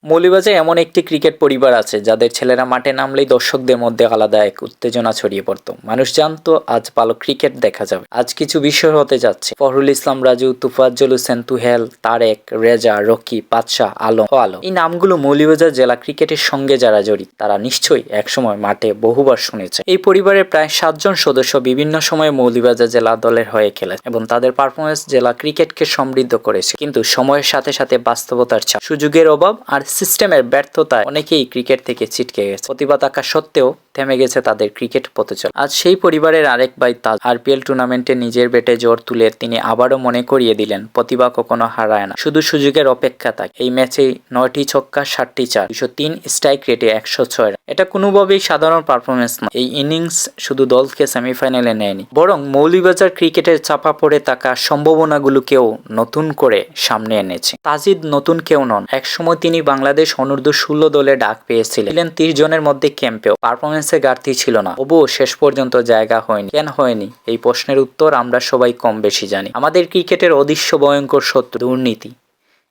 মৌলভীবাজারে এমন একটি ক্রিকেট পরিবার আছে যাদের ছেলেরা মাঠে নামলেই দর্শকদের মধ্যে আলাদা এক উত্তেজনা ছড়িয়ে পড়তো। মানুষ জানতো আজ ভালো ক্রিকেট দেখা যাবে। আজ কিছু বিষয় হতে যাচ্ছে। ফখরুল ইসলাম রাজু, তুফাজ্জল হোসেন তুহেল, তারেক, রেজা, রকি, বাদশাহ, আলম এই নামগুলো মৌলভীবাজার জেলা ক্রিকেটের সঙ্গে যারা জড়িত তারা নিশ্চয়ই একসময় মাঠে বহুবার শুনেছে। এই পরিবারের প্রায় 7 জন সদস্য বিভিন্ন সময়ে মৌলভীবাজার জেলা দলের হয়ে খেলেছে এবং তাদের পারফরমেন্স জেলা ক্রিকেটকে সমৃদ্ধ করেছে। কিন্তু সময়ের সাথে সাথে বাস্তবতার চাপ, সুযোগের অভাব আর সিস্টেমের ব্যর্থতায় অনেকেই ক্রিকেট থেকে ছিটকে গেছে। প্রতিভা থাকা সত্ত্বেও থেমে গেছে তাদের ক্রিকেট পথচলা। আজ সেই পরিবারের আরেক ভাই তাজ আরপিএল টুর্নামেন্টে নিজের ব্যাটে জোর তুলে তিনি আবারও মনে করিয়ে দিলেন প্রতিভা কখনো হারায় না, শুধু সুযোগের অপেক্ষা থাকে। এই ম্যাচে 9টি ছক্কা, 7টি চার, 203 স্ট্রাইক রেটে 106 রান। এটা কোনোভাবেই সাধারণ পারফরমেন্স না। এই ইনিংস শুধু দলকে সেমিফাইনালে নেয়নি, বরং মৌলভীবাজার ক্রিকেটের চাপা পড়ে থাকা সম্ভাবনাগুলোকেও নতুন করে সামনে এনেছে। তাজিদ নতুন কেউ নন। একসময় তিনি বাংলাদেশ অনূর্ধ্ব 16 দলে ডাক পেয়েছিলেন 30 জনের মধ্যে ক্যাম্পেও। পারফরমেন্সে ঘাটতি ছিল না, তবুও শেষ পর্যন্ত জায়গা হয়নি। কেন হয়নি? এই প্রশ্নের উত্তর আমরা সবাই কম বেশি জানি। আমাদের ক্রিকেটের অদৃশ্য ভয়ঙ্কর শত্রু দুর্নীতি।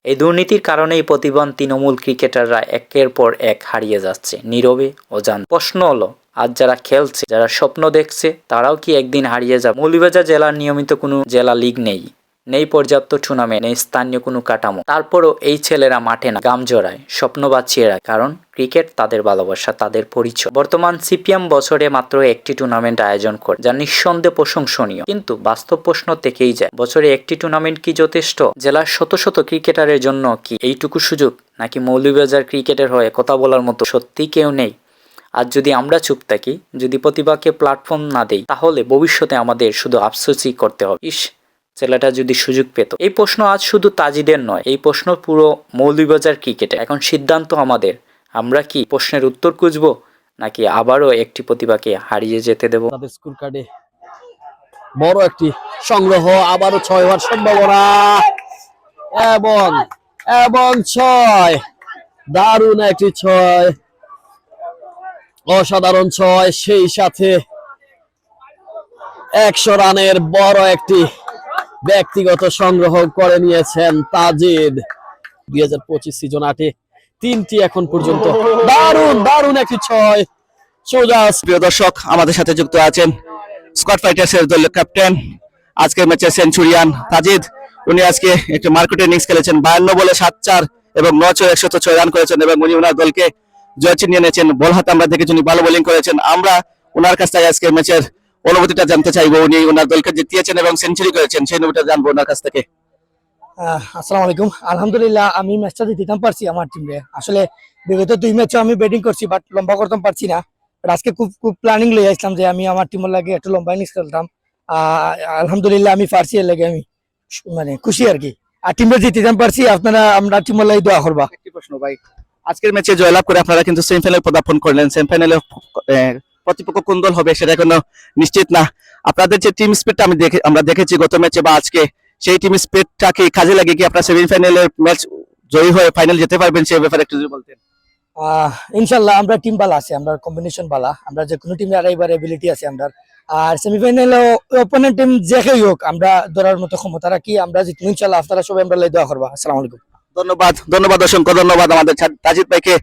এই দুর্নীতির কারণেই প্রতিভাবান তৃণমূল ক্রিকেটাররা একের পর এক হারিয়ে যাচ্ছে, নীরবে অজান্তে। প্রশ্ন হলো, আজ যারা খেলছে, যারা স্বপ্ন দেখছে, তারাও কি একদিন হারিয়ে যাবে? মৌলভীবাজার জেলার নিয়মিত কোনো জেলা লিগ নেই পর্যাপ্ত টুর্নামেন্ট, নেই স্থানীয় কোনো কাঠামো। তারপরও এই ছেলেরা মাঠে না গাম জড়ায়, স্বপ্ন বাঁচিয়ে রাখে, কারণ ক্রিকেট তাদের ভালোবাসা, তাদের পরিচয়। বর্তমান সিপিএম বছরে মাত্র একটি টুর্নামেন্ট আয়োজন করে, যা নিঃসন্দেহে প্রশংসনীয়। কিন্তু বাস্তব প্রশ্ন থেকেই যায়, বছরে একটি টুর্নামেন্ট কি যথেষ্ট? জেলার শত শত ক্রিকেটারের জন্য কি এইটুকু সুযোগ? নাকি মৌলভীবাজার ক্রিকেটের হয়ে কথা বলার মতো সত্যি কেউ নেই? আজ যদি আমরা চুপ থাকি, যদি প্রতিভাকে প্ল্যাটফর্ম না দেই, তাহলে ভবিষ্যতে আমাদের শুধু আফসোসই করতে হবে, ইস ছেলেটা যদি সুযোগ পেত। এই প্রশ্ন আজ শুধু তাজিদের নয়, এই প্রশ্ন পুরো মৌলভীবাজার ক্রিকেটে। এখন সিদ্ধান্ত আমাদের। আমরা কি প্রশ্নের উত্তর খুঁজবো, নাকি আবারও একটি প্রতিভাকে হারিয়ে যেতে দেব? তাদের স্কোর কার্ডে বড় একটি সংগ্রহ, আবারও 6 হওয়ার সম্ভাবনা এবং এবং 6, দারুণ একটি 6, অসাধারণ 6। সেই সাথে 100 রানের বড় একটি ব্যক্তিগত সংগ্রহ করে নিয়েছেন তাজিদ। 2025 সিজন 8-এ 3টি এখন পর্যন্ত। দারুণ একটি 6 সোজা। প্রিয় দর্শক, আমাদের সাথে যুক্ত আছেন স্কট ফাইটার্সের দলের ক্যাপ্টেন, আজকের ম্যাচের সেঞ্চুরিয়ান তাজিদ। উনি আজকে একটি মার্কেট ইনিংস খেলেছেন, 52 বলে 7 চার এবং 9 106 রান করেছেন এবং উনি ওনার দলকে জয় ছিনিয়ে এনেছেন। বল হাতে আমরা দেখেছি উনি ভালো বোলিং করেছেন। আমরা ওনার কাছ থেকে আজকের ম্যাচের অনুভূতিটা জানতে চাইবো। উনি ওনার দলকে জিতিয়েছেন এবং সেঞ্চুরি করেছেন, সেই অনুভূতিটা জানবো ওনার কাছ থেকে। আসসালামু আলাইকুম। আলহামদুলিল্লাহ, আমি ম্যাচটা দিতাম পারছি আমার টিমে। আসলে বিগত 2 ম্যাচে আমি ব্যাটিং করছি, বাট লম্বা করতাম পারছি না। বাট আজকে খুব প্ল্যানিং লই আসলাম যে আমি আমার টিমের লাগে একটু লম্বা ইনিংস খেলতাম। আলহামদুলিল্লাহ আমি পারছি, এর লাগে আমি মানে খুশি আর কি। আর টিমে জিতিতাম পারছি, আপনারা আমরা টিমের লাগে দোয়া করবা। একটি প্রশ্ন ভাই, আজকের ম্যাচে জয়লাভ করে আপনারা কিন্তু সেমিফাইনালে পদার্পণ করলেন। সেমিফাইনালে প্রতিপক্ষ কোন দল হবে সেটা এখনো নিশ্চিত না। আপনাদের যে টিম স্পিরিটটা আমরা দেখেছি গত ম্যাচে বা আজকে, সেই টিম স্পিরিটটাকে কাজে লাগে কি আপনারা সেমিফাইনালের ম্যাচ জয়ী হয়ে ফাইনাল যেতে পারবেন, সেই ব্যাপারে একটু যদি বলতেন। ইনশাল্লাহ আমরা টিম বালা আছে, আমরা কম্বিনেশন বালা, আমরা যে কোনো টিমে আড়াইবার এবিলিটি আছে আমরা। আর সেমিফাইনালে অপোনেন্ট টিম যেই হোক আমরা ধরার মতো ক্ষমতা রাখি। আমরা জিতবো ইনশাল্লাহ। আপনারা সবাই আমরা দোয়া করবা। আসসালামু আলাইকুম। ধন্যবাদ, অসংখ্য ধন্যবাদ আমাদের তাজিদ ভাইকে।